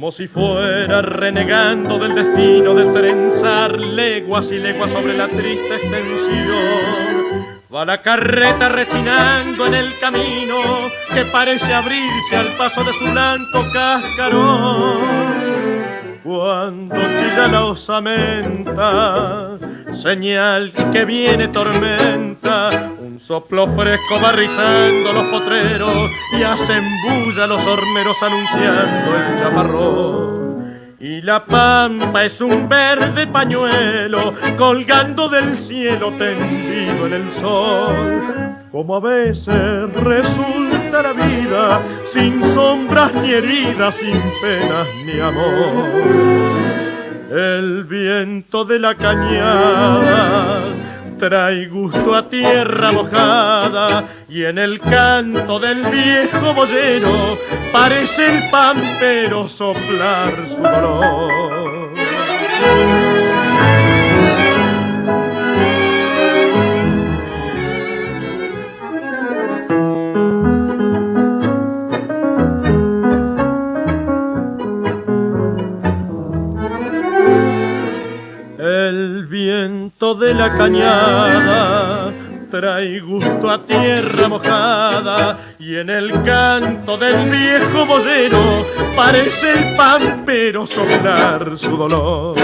como si fuera renegando del destino de trenzar leguas y leguas sobre la triste extensión. Va la carreta rechinando en el camino que parece abrirse al paso de su blanco cascarón. Cuando chilla la osamenta, señal que viene tormenta, un soplo fresco va rizando los potreros y hacen bulla los horneros anunciando el chaparrón. Y la pampa es un verde pañuelo colgando del cielo tendido en el sol. Como a veces resulta la vida, sin sombras ni heridas, sin penas ni amor. El viento de la cañada trae gusto a tierra mojada y en el canto del viejo boyero parece el pampero soplar su dolor. El viento de la cañada trae gusto a tierra mojada y en el canto del viejo boyero parece el pampero soplar su dolor.